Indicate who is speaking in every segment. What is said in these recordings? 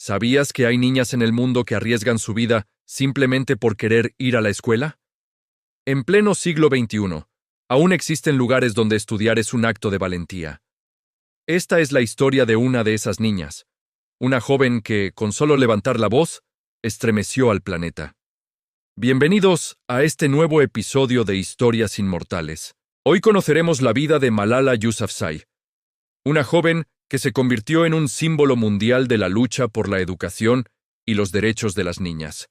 Speaker 1: ¿Sabías que hay niñas en el mundo que arriesgan su vida simplemente por querer ir a la escuela? En pleno siglo XXI, aún existen lugares donde estudiar es un acto de valentía. Esta es la historia de una de esas niñas, una joven que, con solo levantar la voz, estremeció al planeta. Bienvenidos a este nuevo episodio de Historias Inmortales. Hoy conoceremos la vida de Malala Yousafzai, una joven que se convirtió en un símbolo mundial de la lucha por la educación y los derechos de las niñas.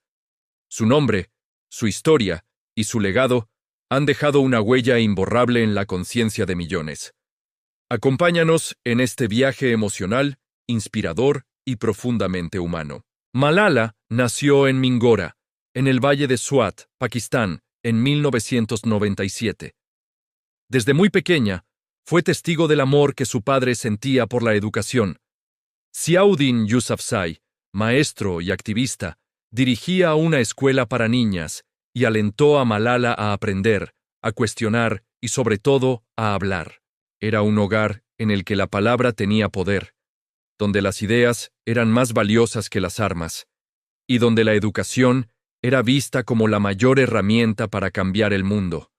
Speaker 1: Su nombre, su historia y su legado han dejado una huella imborrable en la conciencia de millones. Acompáñanos en este viaje emocional, inspirador y profundamente humano. Malala nació en Mingora, en el Valle de Swat, Pakistán, en 1997. Desde muy pequeña, fue testigo del amor que su padre sentía por la educación. Ziauddin Yousafzai, maestro y activista, dirigía una escuela para niñas y alentó a Malala a aprender, a cuestionar y sobre todo a hablar. Era un hogar en el que la palabra tenía poder, donde las ideas eran más valiosas que las armas, y donde la educación era vista como la mayor herramienta para cambiar el mundo.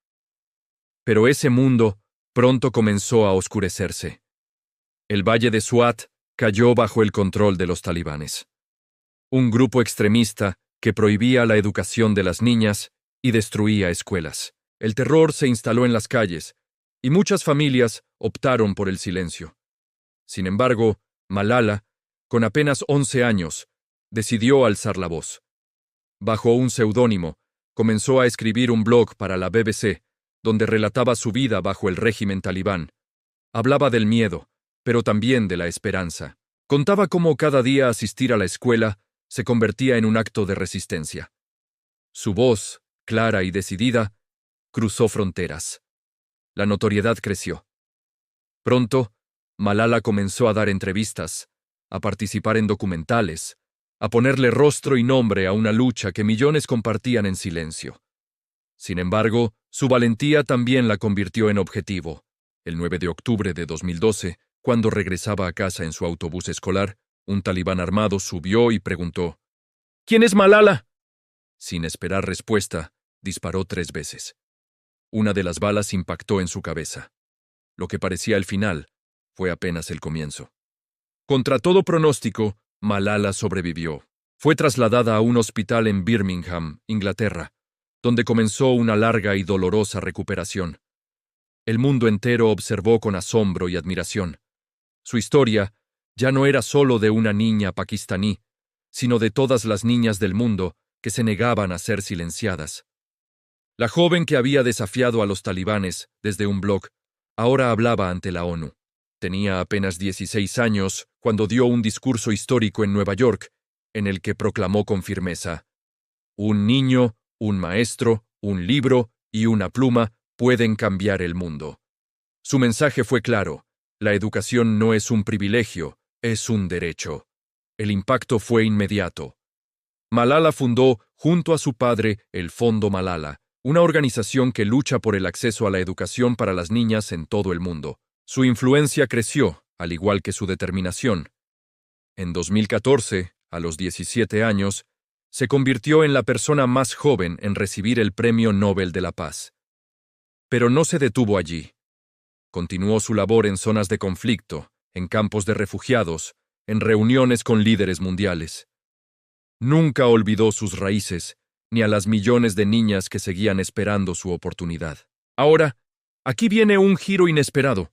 Speaker 1: Pero ese mundo pronto comenzó a oscurecerse. El Valle de Swat cayó bajo el control de los talibanes, un grupo extremista que prohibía la educación de las niñas y destruía escuelas. El terror se instaló en las calles, y muchas familias optaron por el silencio. Sin embargo, Malala, con apenas 11 años, decidió alzar la voz. Bajo un seudónimo, comenzó a escribir un blog para la BBC, donde relataba su vida bajo el régimen talibán. Hablaba del miedo, pero también de la esperanza. Contaba cómo cada día asistir a la escuela se convertía en un acto de resistencia. Su voz, clara y decidida, cruzó fronteras. La notoriedad creció. Pronto, Malala comenzó a dar entrevistas, a participar en documentales, a ponerle rostro y nombre a una lucha que millones compartían en silencio. Sin embargo, su valentía también la convirtió en objetivo. El 9 de octubre de 2012, cuando regresaba a casa en su autobús escolar, un talibán armado subió y preguntó: ¿Quién es Malala? Sin esperar respuesta, disparó 3 veces. Una de las balas impactó en su cabeza. Lo que parecía el final fue apenas el comienzo. Contra todo pronóstico, Malala sobrevivió. Fue trasladada a un hospital en Birmingham, Inglaterra, donde comenzó una larga y dolorosa recuperación. El mundo entero observó con asombro y admiración. Su historia ya no era solo de una niña pakistaní, sino de todas las niñas del mundo que se negaban a ser silenciadas. La joven que había desafiado a los talibanes desde un blog ahora hablaba ante la ONU. Tenía apenas 16 años cuando dio un discurso histórico en Nueva York, en el que proclamó con firmeza: un niño, un maestro, un libro y una pluma pueden cambiar el mundo. Su mensaje fue claro: la educación no es un privilegio, es un derecho. El impacto fue inmediato. Malala fundó, junto a su padre, el Fondo Malala, una organización que lucha por el acceso a la educación para las niñas en todo el mundo. Su influencia creció, al igual que su determinación. En 2014, a los 17 años, se convirtió en la persona más joven en recibir el Premio Nobel de la Paz. Pero no se detuvo allí. Continuó su labor en zonas de conflicto, en campos de refugiados, en reuniones con líderes mundiales. Nunca olvidó sus raíces, ni a las millones de niñas que seguían esperando su oportunidad. Ahora, aquí viene un giro inesperado.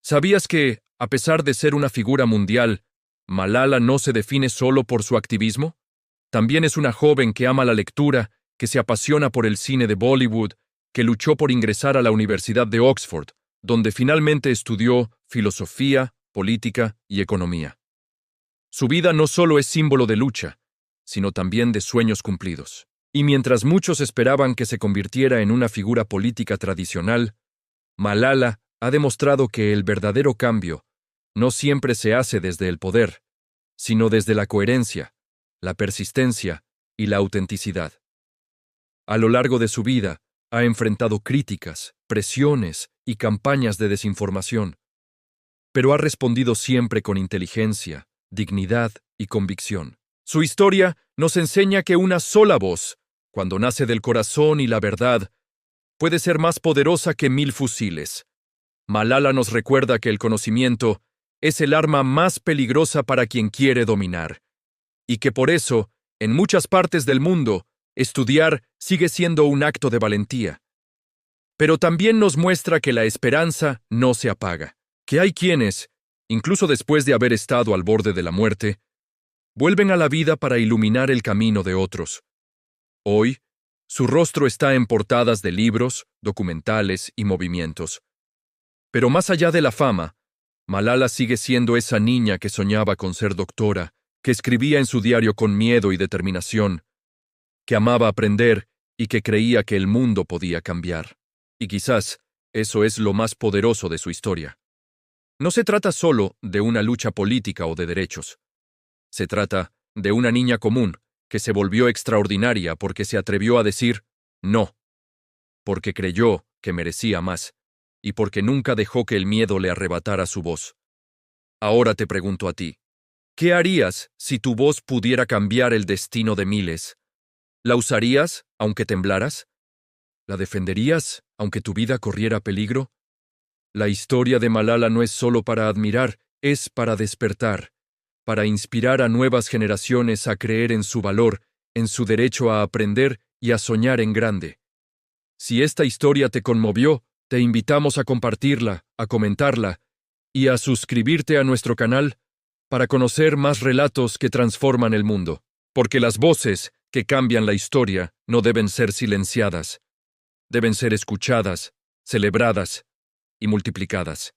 Speaker 1: ¿Sabías que, a pesar de ser una figura mundial, Malala no se define solo por su activismo? También es una joven que ama la lectura, que se apasiona por el cine de Bollywood, que luchó por ingresar a la Universidad de Oxford, donde finalmente estudió filosofía, política y economía. Su vida no solo es símbolo de lucha, sino también de sueños cumplidos. Y mientras muchos esperaban que se convirtiera en una figura política tradicional, Malala ha demostrado que el verdadero cambio no siempre se hace desde el poder, sino desde la coherencia, la persistencia y la autenticidad. A lo largo de su vida, ha enfrentado críticas, presiones y campañas de desinformación, pero ha respondido siempre con inteligencia, dignidad y convicción. Su historia nos enseña que una sola voz, cuando nace del corazón y la verdad, puede ser más poderosa que 1000 fusiles. Malala nos recuerda que el conocimiento es el arma más peligrosa para quien quiere dominar, y que por eso, en muchas partes del mundo, estudiar sigue siendo un acto de valentía. Pero también nos muestra que la esperanza no se apaga, que hay quienes, incluso después de haber estado al borde de la muerte, vuelven a la vida para iluminar el camino de otros. Hoy, su rostro está en portadas de libros, documentales y movimientos. Pero más allá de la fama, Malala sigue siendo esa niña que soñaba con ser doctora, que escribía en su diario con miedo y determinación, que amaba aprender y que creía que el mundo podía cambiar. Y quizás eso es lo más poderoso de su historia. No se trata solo de una lucha política o de derechos. Se trata de una niña común que se volvió extraordinaria porque se atrevió a decir no, porque creyó que merecía más y porque nunca dejó que el miedo le arrebatara su voz. Ahora te pregunto a ti, ¿qué harías si tu voz pudiera cambiar el destino de miles? ¿La usarías aunque temblaras? ¿La defenderías aunque tu vida corriera peligro? La historia de Malala no es solo para admirar, es para despertar, para inspirar a nuevas generaciones a creer en su valor, en su derecho a aprender y a soñar en grande. Si esta historia te conmovió, te invitamos a compartirla, a comentarla y a suscribirte a nuestro canal para conocer más relatos que transforman el mundo, porque las voces que cambian la historia no deben ser silenciadas, deben ser escuchadas, celebradas y multiplicadas.